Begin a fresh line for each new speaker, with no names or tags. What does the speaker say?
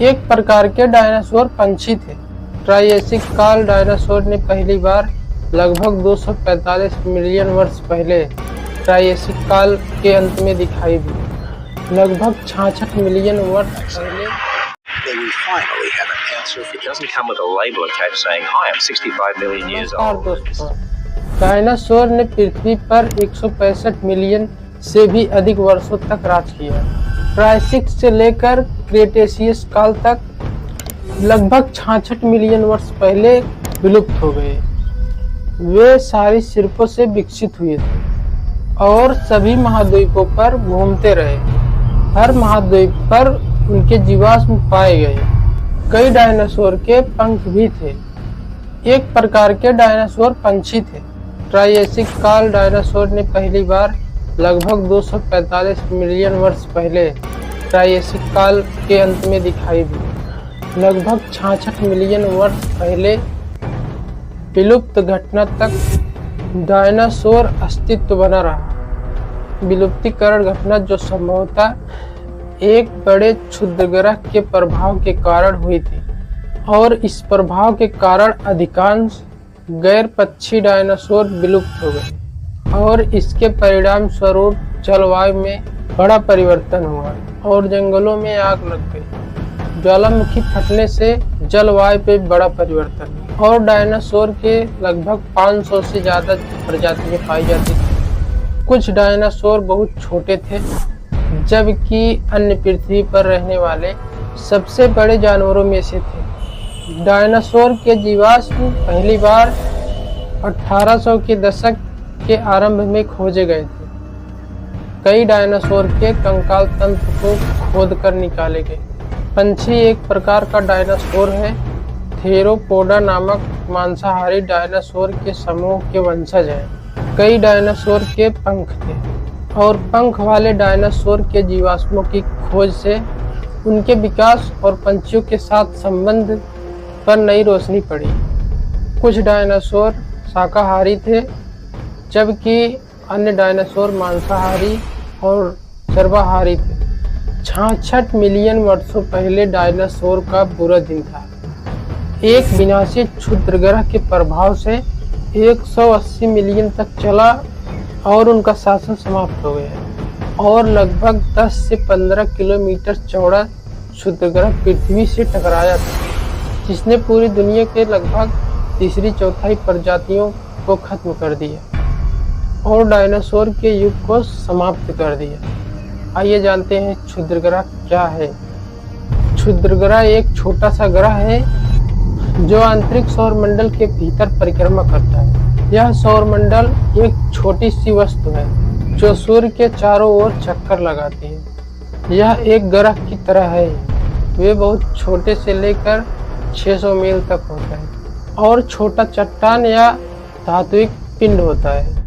एक प्रकार के डायनासोर पंछी थे। ट्रायसिक काल डायनासोर ने पहली बार लगभग 245 मिलियन वर्ष पहले ट्रायसिक काल के अंत में दिखाई दी। लगभग 66 मिलियन वर्ष पहले दोस्तों, डायनासोर ने पृथ्वी पर 165 मिलियन से भी अधिक वर्षों तक राज किया। ट्रायसिक से लेकर क्रेटेशियस काल तक लगभग 66 मिलियन वर्ष पहले विलुप्त हो गए। वे सारी सिर्पों से विकसित हुए थे और सभी महाद्वीपों पर घूमते रहे। हर महाद्वीप पर उनके जीवाश्म पाए गए। कई डायनासोर के पंख भी थे। एक प्रकार के डायनासोर पंछी थे। ट्रायसिक काल डायनासोर ने पहली बार लगभग 245 मिलियन वर्ष पहले ट्रायसिक काल के अंत में दिखाई दी। लगभग 66 मिलियन वर्ष पहले विलुप्त घटना तक डायनासोर अस्तित्व बना रहा। विलुप्तीकरण घटना जो संभवतः एक बड़े क्षुद्रग्रह के प्रभाव के कारण हुई थी और इस प्रभाव के कारण अधिकांश गैर पक्षी डायनासोर विलुप्त हो गए और इसके परिणाम स्वरूप जलवायु में बड़ा परिवर्तन हुआ और जंगलों में आग लग गई। ज्वालामुखी फटने से जलवायु पे बड़ा परिवर्तन हुआ और डायनासोर के लगभग 500 से ज्यादा प्रजातियां पाई जाती थी। कुछ डायनासोर बहुत छोटे थे, जबकि अन्य पृथ्वी पर रहने वाले सबसे बड़े जानवरों में से थे। डायनासोर के जीवाश्म पहली बार 1800 के दशक के आरंभ में खोजे गए थे। कई डायनासोर के कंकाल तंत्र को खोदकर निकाले गए। पंछी एक प्रकार का डायनासोर है। थेरोपोडा नामक मांसाहारी डायनासोर के समूह के वंशज हैं। कई डायनासोर के पंख थे और पंख वाले डायनासोर के जीवाश्मों की खोज से उनके विकास और पंछियों के साथ संबंध पर नई रोशनी पड़ी। कुछ डायनासोर शाकाहारी थे, जबकि अन्य डायनासोर मांसाहारी और सर्वाहारी थे। 66 मिलियन वर्षों पहले डायनासोर का बुरा दिन था। एक विनाशी क्षुद्रग्रह के प्रभाव से 180 मिलियन तक चला और उनका शासन समाप्त हो गया और लगभग 10 से 15 किलोमीटर चौड़ा क्षुद्रग्रह पृथ्वी से टकराया था, जिसने पूरी दुनिया के लगभग तीसरी चौथाई प्रजातियों को खत्म कर दिया और डायनासोर के युग को समाप्त कर दिया। आइए जानते हैं क्षुद्रग्रह क्या है। क्षुद्रग्रह एक छोटा सा ग्रह है जो आंतरिक सौर मंडल के भीतर परिक्रमा करता है। यह सौर मंडल एक छोटी सी वस्तु है जो सूर्य के चारों ओर चक्कर लगाती है। यह एक ग्रह की तरह है। वे बहुत छोटे से लेकर 600 मील तक होता है और छोटा चट्टान या धात्विक पिंड होता है।